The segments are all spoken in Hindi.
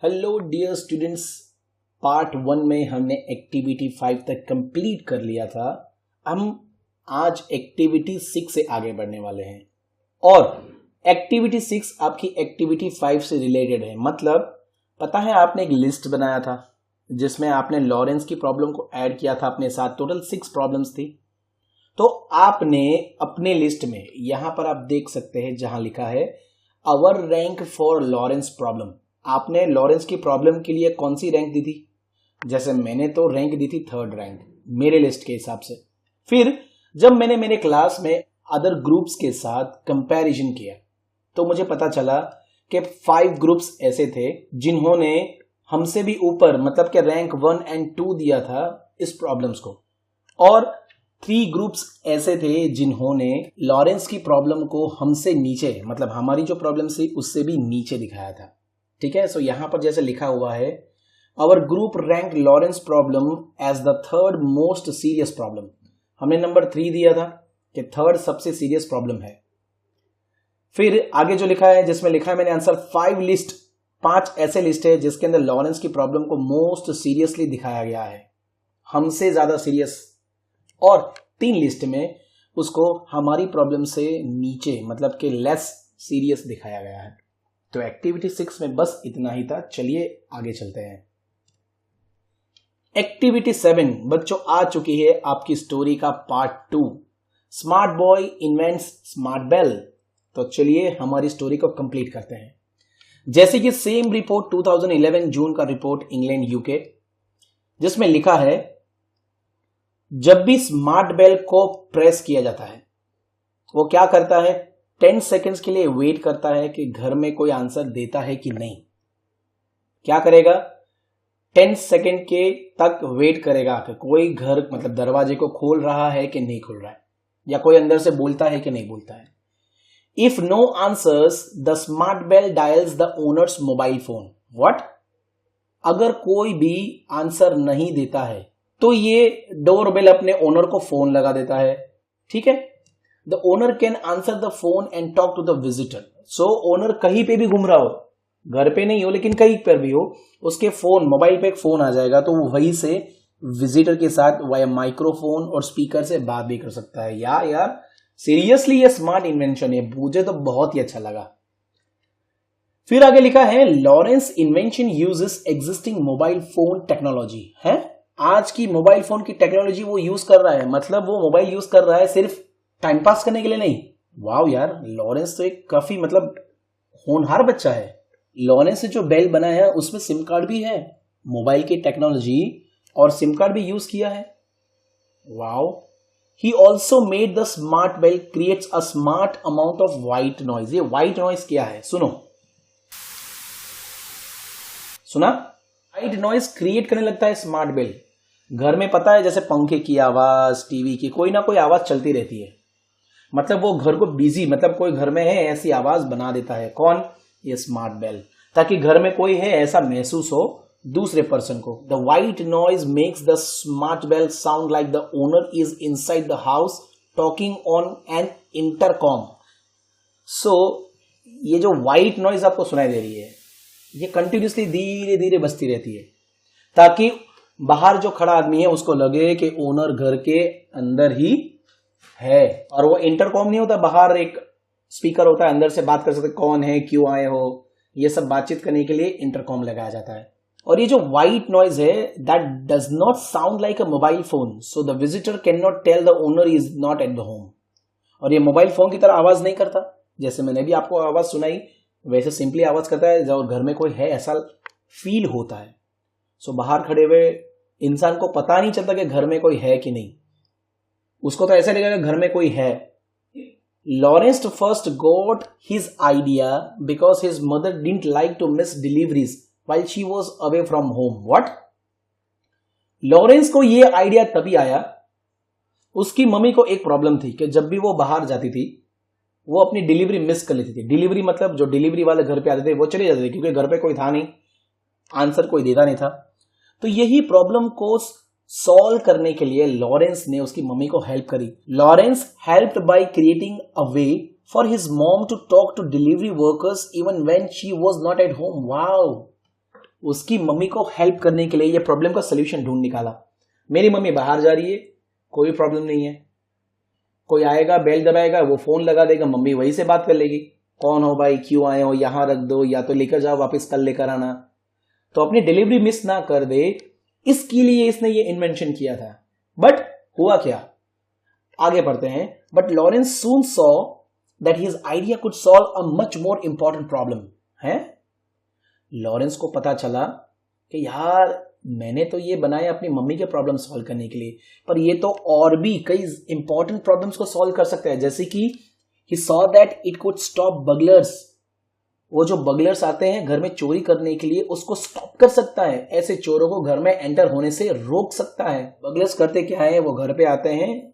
हेलो डियर स्टूडेंट्स, पार्ट 1 में हमने एक्टिविटी 5 तक कंप्लीट कर लिया था। हम आज एक्टिविटी 6 से आगे बढ़ने वाले हैं और एक्टिविटी 6 आपकी एक्टिविटी 5 से रिलेटेड है। मतलब पता है, आपने एक लिस्ट बनाया था जिसमें आपने लॉरेंस की प्रॉब्लम को ऐड किया था अपने साथ। टोटल 6 प्रॉब्लम्स थी। तो आपने अपने लिस्ट में यहां पर आप देख सकते हैं जहां लिखा है our rank for Lawrence problem. आपने लॉरेंस की प्रॉब्लम के लिए कौन सी रैंक दी थी? जैसे मैंने तो रैंक दी थी 3rd रैंक मेरे लिस्ट के हिसाब से। फिर जब मैंने मेरे क्लास में अदर ग्रुप्स के साथ कंपैरिजन किया तो मुझे पता चला कि 5 ग्रुप्स ऐसे थे जिन्होंने हमसे भी ऊपर मतलब कि रैंक 1 और 2 दिया था इस प्रॉब्लम्स को, और 3 ग्रुप्स ऐसे थे जिन्होंने लॉरेंस की प्रॉब्लम को हमसे नीचे मतलब हमारी जो प्रॉब्लम थी उससे भी नीचे दिखाया था। ठीक है, सो यहां पर जैसे लिखा हुआ है our group rank Lawrence problem as the 3rd most serious problem. हमने नंबर 3 दिया था कि 3rd सबसे सीरियस प्रॉब्लम है। फिर आगे जो लिखा है, जिसमें लिखा है मैंने आंसर 5 ऐसे लिस्ट है जिसके अंदर लॉरेंस की प्रॉब्लम को मोस्ट सीरियसली दिखाया गया है, हमसे ज्यादा सीरियस, और 3 लिस्ट में उसको हमारी प्रॉब्लम से नीचे मतलब कि लेस सीरियस दिखाया गया है। तो एक्टिविटी 6 में बस इतना ही था। चलिए आगे चलते हैं। एक्टिविटी 7 बच्चों आ चुकी है आपकी स्टोरी का part 2, smart boy invents smart bell. तो चलिए हमारी स्टोरी को कंप्लीट करते हैं। जैसे कि सेम रिपोर्ट 2011 जून का रिपोर्ट इंग्लैंड यूके, जिसमें लिखा है जब भी स्मार्ट बेल को प्रेस किया जाता है वो क्या करता है, 10 सेकेंड्स के लिए वेट करता है कि घर में कोई आंसर देता है कि नहीं। क्या करेगा, 10 सेकेंड के तक वेट करेगा कि कोई घर मतलब दरवाजे को खोल रहा है कि नहीं खोल रहा है, या कोई अंदर से बोलता है कि नहीं बोलता है। If no answers the smart bell dials the owner's mobile phone. What? अगर कोई भी आंसर नहीं देता है तो ये डोरबेल अपने ओनर को फोन लगा देता है। ठीक है, The owner can answer the phone and talk to the visitor. So owner कहीं पे भी घूम रहा हो, घर पे नहीं हो लेकिन कहीं पर भी हो, उसके फोन मोबाइल पे एक फोन आ जाएगा तो वो वहीं से विजिटर के साथ वाया माइक्रोफोन और स्पीकर से बात भी कर सकता है। यार सीरियसली ये स्मार्ट इन्वेंशन है, मुझे तो बहुत ही अच्छा लगा। फिर आगे लिखा है Lawrence invention uses existing mobile phone technology. है आज की मोबाइल फोन की टेक्नोलॉजी वो यूज कर रहा है, मतलब वो मोबाइल यूज कर रहा है सिर्फ टाइम पास करने के लिए नहीं। वाव यार, लॉरेंस तो एक काफी मतलब होनहार बच्चा है। लॉरेंस ने जो बेल बनाया है उसमें सिम कार्ड भी है, मोबाइल की टेक्नोलॉजी और सिम कार्ड भी यूज किया है। Wow. He also made the smart bell creates a smart amount of white noise. ये व्हाइट नॉइज क्या है सुनो, सुना? व्हाइट नॉइज क्रिएट करने लगता है स्मार्ट बेल। घर में पता है जैसे पंखे की आवाज, टीवी की कोई ना कोई आवाज चलती रहती है, मतलब वो घर को बिजी मतलब कोई घर में है ऐसी आवाज बना देता है। कौन? ये स्मार्ट बेल, ताकि घर में कोई है ऐसा महसूस हो दूसरे पर्सन को। The white noise makes the smart bell sound like the owner is inside the house talking on an intercom. So ये जो व्हाइट नॉइज आपको सुनाई दे रही है ये कंटिन्यूसली धीरे धीरे बजती रहती है, ताकि बाहर जो खड़ा आदमी है उसको लगे कि ओनर घर के अंदर ही है। और वो इंटरकॉम नहीं होता, बाहर एक स्पीकर होता है, अंदर से बात कर सकते कौन है, क्यों आए हो, ये सब बातचीत करने के लिए इंटरकॉम लगाया जाता है। और ये जो व्हाइट नॉइज है that does not sound like a mobile phone, so the visitor can not tell the owner is not at the home. और ये मोबाइल फोन की तरह आवाज नहीं करता, जैसे मैंने भी आपको आवाज सुनाई वैसे सिंपली आवाज करता है जब घर में कोई है ऐसा फील होता है। सो बाहर खड़े हुए इंसान को पता नहीं चलता कि घर में कोई है कि नहीं, उसको तो ऐसा लगेगा घर में कोई है। Lawrence first got his idea because his mother didn't like to miss deliveries while she was away from home. What? Lawrence को ये आइडिया तभी आया, उसकी मम्मी को एक प्रॉब्लम थी कि जब भी वो बाहर जाती थी वो अपनी डिलीवरी मिस कर लेती थी। डिलीवरी मतलब जो डिलीवरी वाले घर पे आते थे वो चले जाते थे क्योंकि घर पे कोई था नहीं, आंसर कोई देता नहीं था। तो यही प्रॉब्लम को सॉल्व करने के लिए लॉरेंस ने उसकी मम्मी को हेल्प करी। Lawrence helped by creating a way for his mom to talk to delivery workers even when she was not at home. Wow, उसकी मम्मी को हेल्प करने के लिए ये प्रॉब्लम का सोल्यूशन ढूंढ निकाला। मेरी मम्मी बाहर जा रही है, कोई प्रॉब्लम नहीं है, कोई आएगा बेल दबाएगा, वो फोन लगा देगा, मम्मी वही से बात कर लेगी, कौन हो भाई, क्यों आए हो, यहां रख दो या तो लेकर जाओ, वापस कल लेकर आना। तो अपनी डिलीवरी मिस ना कर दे, इसके लिए इसने ये इन्वेंशन किया था। बट हुआ क्या, आगे बढ़ते हैं। But Lawrence soon saw that his idea could solve a much more important problem है। लॉरेंस को पता चला कि यार मैंने तो ये बनाया अपनी मम्मी के प्रॉब्लम सॉल्व करने के लिए, पर ये तो और भी कई इंपॉर्टेंट प्रॉब्लम्स को सॉल्व कर सकता है। जैसे कि he saw that it could stop burglars, वो जो बगलर्स आते हैं घर में चोरी करने के लिए, उसको स्टॉप कर सकता है, ऐसे चोरों को घर में एंटर होने से रोक सकता है। बगलर्स करते क्या है, वो घर पे आते हैं,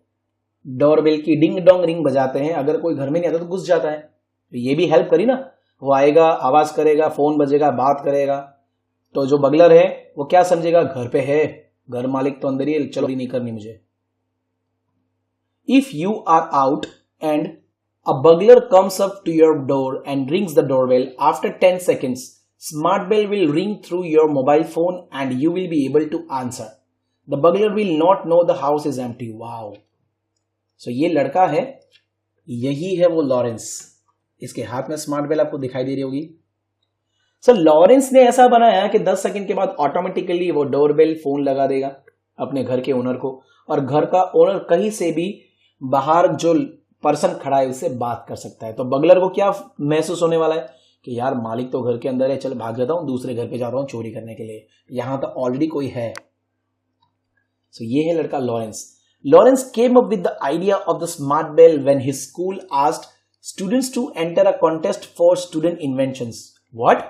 डोरबेल की डिंग डोंग रिंग बजाते हैं, अगर कोई घर में नहीं आता तो घुस जाता है। तो ये भी हेल्प करी ना, वो आएगा, आवाज करेगा, फोन बजेगा, बात करेगा, तो जो बगलर है वो क्या समझेगा, घर पे है, घर मालिक तो अंदर ही है, चलो नहीं करनी मुझे। If you are out and a burglar comes up to your door and rings the doorbell, after 10 seconds smart bell will ring through your mobile phone and you will be able to answer. The burglar will not know the house is empty. Wow. So ये लड़का है, यही है वो लॉरेंस। इसके हाथ में स्मार्ट बेल आपको दिखाई दे रही होगी। सो लॉरेंस ने ऐसा बनाया कि 10 सेकंड के बाद ऑटोमेटिकली वो डोरबेल फोन लगा देगा अपने घर के ओनर को, और घर का ओनर कहीं से भी बाहर जो पर्सन खड़ा है उससे बात कर सकता है। तो बगलर को क्या महसूस होने वाला है कि यार मालिक तो घर के अंदर है, चल भाग जाता हूं, दूसरे घर पे जा रहा हूं चोरी करने के लिए, यहां तो ऑलरेडी कोई है। सो ये है लड़का Lawrence. Lawrence came up with the idea of the smart bell when his school asked students to enter a contest for student inventions. What?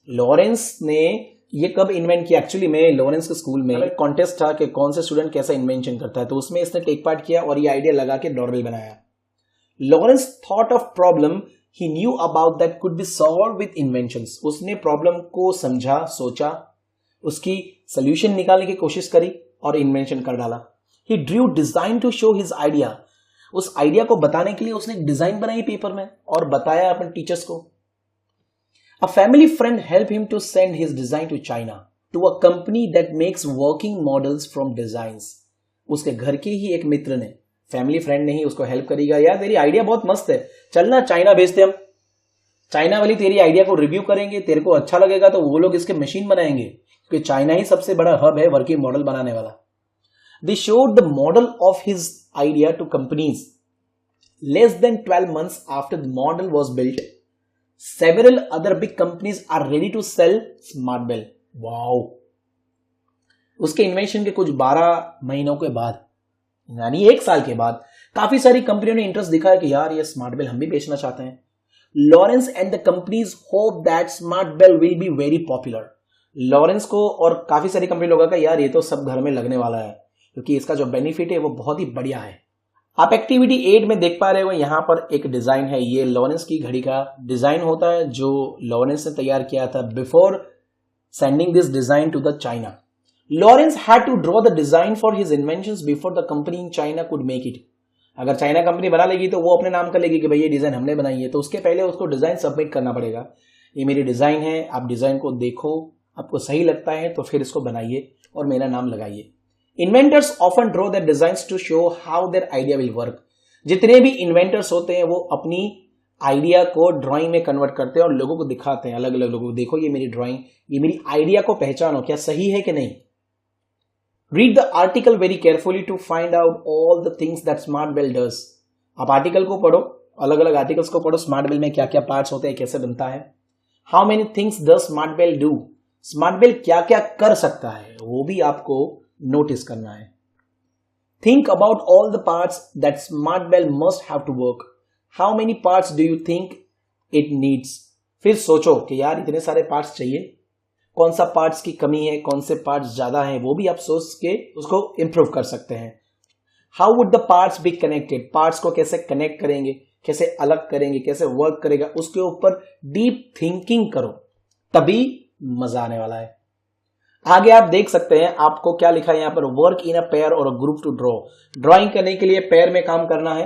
Lawrence ने ये कब इन्वेंट किया? एक्चुअली में लॉरेंस के स्कूल में कॉन्टेस्ट था कि कौन से स्टूडेंट कैसा इन्वेंशन करता है, तो उसमें इसने टेक पार्ट किया और ये आइडिया लगा के डोरबेल बनाया। Lawrence thought of problem he knew about that could be solve with inventions. उसने प्रॉब्लम को समझा, सोचा, उसकी सोल्यूशन निकालने की कोशिश करी और इन्वेंशन कर डाला। He drew design to show his idea. उस आइडिया को बताने के लिए उसने एक डिजाइन बनाई पेपर में और बताया अपने टीचर्स को। A family friend helped him to send his design to China to a company that makes working models from designs. उसके घर के ही एक मित्र ने, फैमिली फ्रेंड ने ही उसको हेल्प करेगा, यार तेरी आइडिया बहुत मस्त है, चलना चाइना भेजते हम, चाइना वाली तेरी आइडिया को रिव्यू करेंगे, तेरे को अच्छा लगेगा तो वो लोग इसके मशीन बनाएंगे, क्योंकि चाइना ही सबसे बड़ा हब है वर्किंग मॉडल बनाने वाला। They showed the model of his idea to companies. Less than 12 months after the model was built, several other big companies are ready to sell smart bell. Wow. उसके इन्वेंशन के कुछ 12 महीनों के बाद, यानी 1 साल के बाद, काफी सारी कंपनियों ने इंटरेस्ट दिखाया कि यार ये स्मार्ट बेल हम भी बेचना चाहते हैं। Lawrence and the companies hope that smart bell will be very popular. Lawrence को और काफी सारी कंपनी लोगों का यार ये तो सब घर में लगने वाला है, क्योंकि इसका जो बेनिफिट है वो बहुत ही बढ़िया है। आप एक्टिविटी 8 में देख पा रहे हो, यहां पर एक डिजाइन है, ये लॉरेंस की घड़ी का डिजाइन होता है जो लॉरेंस ने तैयार किया था before sending this design to the China. Lawrence had to draw the design for his inventions before the company in China could make it. अगर चाइना कंपनी बना लेगी तो वो अपने नाम कर लेगी कि भाई ये डिजाइन हमने बनाई है, तो उसके पहले उसको डिजाइन सबमिट करना पड़ेगा। ये मेरी डिजाइन है, आप डिजाइन को देखो, आपको सही लगता है तो फिर इसको बनाइए और मेरा नाम लगाइए। Inventors often draw their designs to show how their idea will work. जितने भी इन्वेंटर्स होते हैं वो अपनी आइडिया को ड्राइंग में कन्वर्ट करते हैं और लोगों को दिखाते हैं, अलग अलग लोगों को, देखो ये मेरी ड्राइंग, ये मेरी आइडिया को पहचानो, क्या सही है कि नहीं। Read the article very carefully to find out all the things that smart bell does. आप आर्टिकल को पढ़ो, अलग अलग आर्टिकल्स को पढ़ो, स्मार्ट बेल में क्या क्या पार्ट्स होते हैं, कैसे बनता है। How many things does smart bell do, smart bell क्या क्या कर सकता है वो भी आपको नोटिस करना है। Think about all the parts that smart bell must have to work. How many parts do you think it needs. फिर सोचो कि यार इतने सारे पार्ट्स चाहिए, कौन सा पार्ट्स की कमी है, कौन से पार्ट्स ज्यादा हैं, वो भी आप सोच के उसको इंप्रूव कर सकते हैं। How would the parts be connected, parts को कैसे कनेक्ट करेंगे, कैसे अलग करेंगे, कैसे वर्क करेगा, उसके ऊपर डीप थिंकिंग करो, तभी मजा आने वाला है। आगे आप देख सकते हैं आपको क्या लिखा है यहाँ पर, वर्क इन अ पेयर और a group to draw. Drawing करने के लिए पेयर में काम करना है।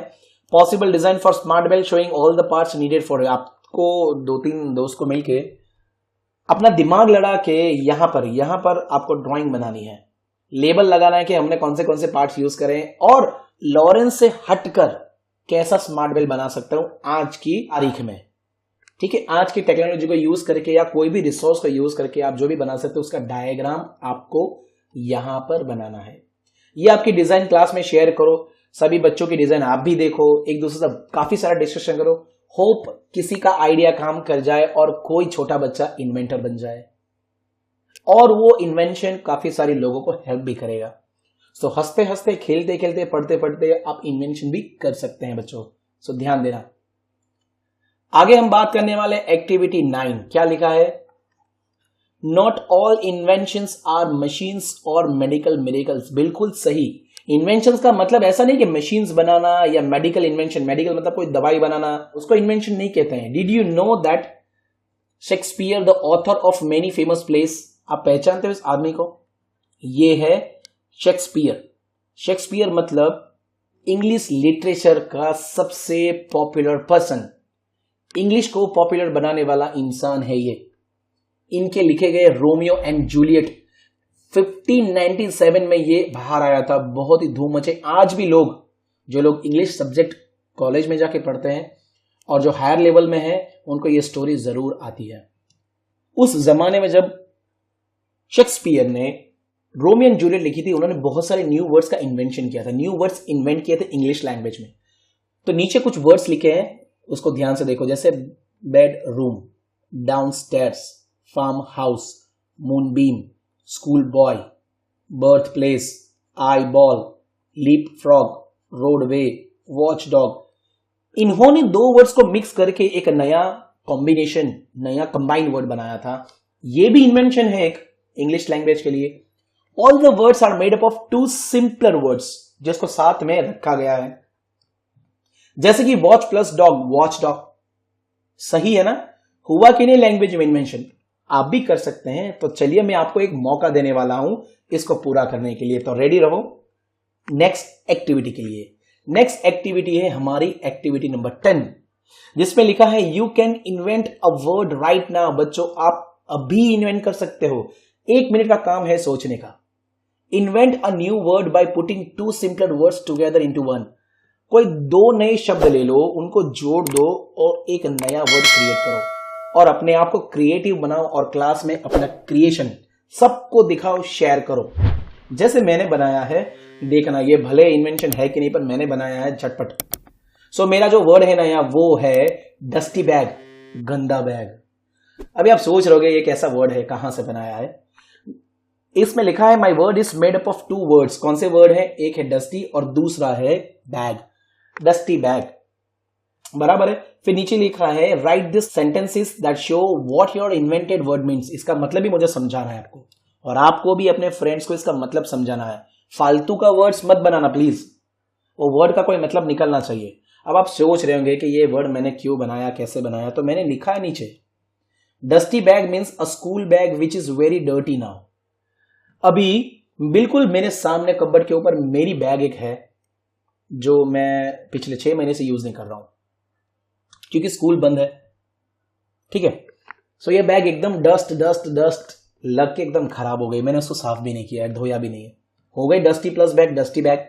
Possible design for smart bell showing all the parts needed for. आपको 2-3 दोस्त को मिलके अपना दिमाग लड़ा के यहां पर आपको ड्राइंग बनानी है, लेबल लगाना है कि हमने कौन से पार्ट्स यूज करें और लॉरेंस से हटकर कैसा स्मार्ट बेल बना सकता हूं आज की तारीख में। ठीक है, आज की टेक्नोलॉजी को यूज करके या कोई भी रिसोर्स को यूज करके आप जो भी बना सकते हो उसका डायग्राम आपको यहां पर बनाना है। ये आपकी डिजाइन क्लास में शेयर करो, सभी बच्चों की डिजाइन आप भी देखो, एक दूसरे से काफी सारा डिस्कशन करो। होप किसी का आइडिया काम कर जाए और कोई छोटा बच्चा इन्वेंटर बन जाए और वो इन्वेंशन काफी सारे लोगों को हेल्प भी करेगा। सो हंसते हंसते, खेलते खेलते, पढ़ते पढ़ते आप इन्वेंशन भी कर सकते हैं बच्चों। सो ध्यान देना। आगे हम बात करने वाले एक्टिविटी 9। क्या लिखा है? Not all inventions are machines और मेडिकल मिरेकल्स। बिल्कुल सही। इन्वेंशंस का मतलब ऐसा नहीं कि मशीन्स बनाना या मेडिकल इन्वेंशन, मेडिकल मतलब कोई दवाई बनाना, उसको इन्वेंशन नहीं कहते हैं। Did you know that Shakespeare the author of many famous place? आप पहचानते हो इस आदमी को? ये है शेक्सपियर। शेक्सपियर मतलब इंग्लिश लिटरेचर का सबसे पॉपुलर पर्सन, इंग्लिश को पॉपुलर बनाने वाला इंसान है ये। इनके लिखे गए रोमियो एंड जूलियट 1597 में ये बाहर आया था, बहुत ही धूम मचे। आज भी जो लोग इंग्लिश सब्जेक्ट कॉलेज में जाके पढ़ते हैं और जो हायर लेवल में है उनको ये स्टोरी जरूर आती है। उस जमाने में जब शेक्सपियर ने रोमियो एंड जूलियट लिखी थी, उन्होंने बहुत सारे न्यू वर्ड्स का इन्वेंशन किया था, न्यू वर्ड्स इन्वेंट किए थे इंग्लिश लैंग्वेज में। तो नीचे कुछ वर्ड्स लिखे हैं, उसको ध्यान से देखो। जैसे bedroom, downstairs, farmhouse, moonbeam, schoolboy, birthplace, eyeball, leapfrog, roadway, watchdog. इन्होंने दो वर्ड्स को मिक्स करके एक नया कॉम्बिनेशन, नया कंबाइंड वर्ड बनाया था। ये भी इन्वेंशन है एक इंग्लिश लैंग्वेज के लिए। All the words are made up of two simpler words, जिसको साथ में रखा गया है। जैसे कि watch plus dog, watch dog. सही है ना? हुआ कि नहीं लैंग्वेज में इन्वेंशन? आप भी कर सकते हैं। तो चलिए मैं आपको एक मौका देने वाला हूं इसको पूरा करने के लिए, तो रेडी रहो नेक्स्ट एक्टिविटी के लिए। नेक्स्ट एक्टिविटी है हमारी एक्टिविटी नंबर 10, जिसमें लिखा है you can invent a word right now. बच्चों आप अभी इन्वेंट कर सकते हो, 1 मिनट का काम है सोचने का। Invent a new word by putting two simpler words together into one. कोई 2 नए शब्द ले लो, उनको जोड़ दो और एक नया वर्ड क्रिएट करो और अपने आप को क्रिएटिव बनाओ और क्लास में अपना क्रिएशन सबको दिखाओ, शेयर करो। जैसे मैंने बनाया है, देखना ये भले इन्वेंशन है कि नहीं, पर मैंने बनाया है झटपट। सो मेरा जो वर्ड है ना यहाँ, वो है डस्टी बैग, गंदा बैग। अभी आप सोच रहोगे ये कैसा वर्ड है, कहां से बनाया है। इसमें लिखा है my word is made up of 2 words. कौन से वर्ड है? एक है डस्टी और दूसरा है बैग, डस्टी बैग। बराबर है। फिर नीचे लिखा है right this sentences that show what your invented word means. इसका मतलब भी मुझे समझाना है आपको, और आपको भी अपने फ्रेंड्स को इसका मतलब समझाना है। फालतू का वर्ड्स मत बनाना प्लीज, वो वर्ड का कोई मतलब निकलना चाहिए। अब आप सोच रहे होंगे कि ये वर्ड मैंने क्यों बनाया, कैसे बनाया, तो मैंने लिखा है नीचे dusty bag means a school bag which is very dirty now. अभी बिल्कुल मेरे सामने कबर्ड के ऊपर मेरी बैग एक है जो मैं पिछले 6 महीने से यूज नहीं कर रहा हूं क्योंकि स्कूल बंद है। ठीक है, सो ये बैग एकदम डस्ट डस्ट डस्ट लग के एकदम खराब हो गई। मैंने उसको साफ भी नहीं किया, धोया भी नहीं है, हो गई dusty plus bag, dusty bag.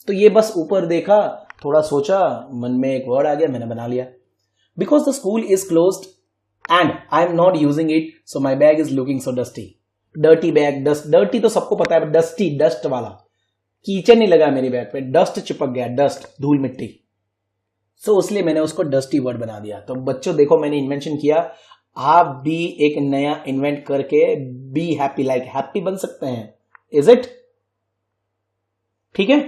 तो ये बस ऊपर देखा, थोड़ा सोचा, मन में एक वर्ड आ गया, मैंने बना लिया। Because the school is closed and I am not using it, so my bag is looking so dusty. Dirty bag, dust, dirty तो सबको पता है, डस्टी, डस्ट वाला, कीचड़ नहीं लगा मेरी बैग पे, डस्ट चिपक गया, डस्ट, धूल मिट्टी। सो इसलिए मैंने उसको डस्टी वर्ड बना दिया। तो बच्चों देखो मैंने इन्वेंशन किया, आप भी एक नया इन्वेंट करके बी हैप्पी, लाइक हैप्पी बन सकते हैं। Is it? ठीक है।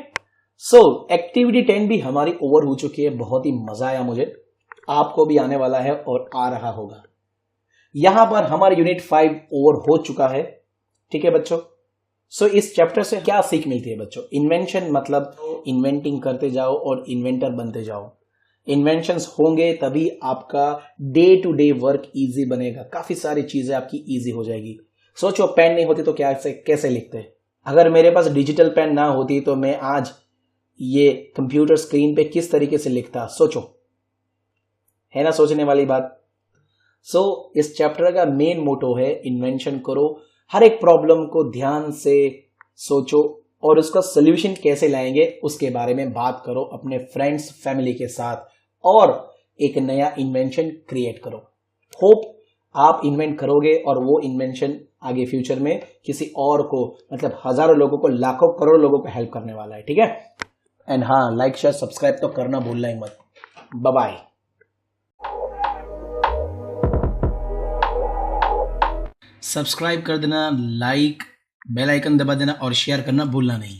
सो एक्टिविटी 10 भी हमारी ओवर हो चुकी है। बहुत ही मजा आया मुझे, आपको भी आने वाला है और आ रहा होगा। यहां पर हमारा यूनिट 5 ओवर हो चुका है। ठीक है बच्चों। सो इस चैप्टर से क्या सीख मिलती है बच्चों? इन्वेंशन मतलब इन्वेंटिंग करते जाओ और इन्वेंटर बनते जाओ। इन्वेंशंस होंगे तभी आपका day to day work easy बनेगा, काफी सारी चीजें आपकी इजी हो जाएगी। सोचो पेन नहीं होती तो क्या कैसे लिखते? अगर मेरे पास डिजिटल पेन ना होती तो मैं आज ये कंप्यूटर स्क्रीन पे किस तरीके से लिखता? सोचो, है ना सोचने वाली बात। इस चैप्टर का मेन मोटो है इन्वेंशन करो, हर एक प्रॉब्लम को ध्यान से सोचो और उसका सोल्यूशन कैसे लाएंगे उसके बारे में बात करो अपने फ्रेंड्स फैमिली के साथ और एक नया इन्वेंशन क्रिएट करो। होप आप इन्वेंट करोगे और वो इन्वेंशन आगे फ्यूचर में किसी और को, मतलब हजारों लोगों को, लाखों करोड़ों लोगों को हेल्प करने वाला है। ठीक है, एंड हाँ, लाइक शेयर सब्सक्राइब तो करना भूलना ही मत। Bye bye. सब्सक्राइब कर देना, लाइक, बेल आइकन दबा देना और शेयर करना भूलना नहीं।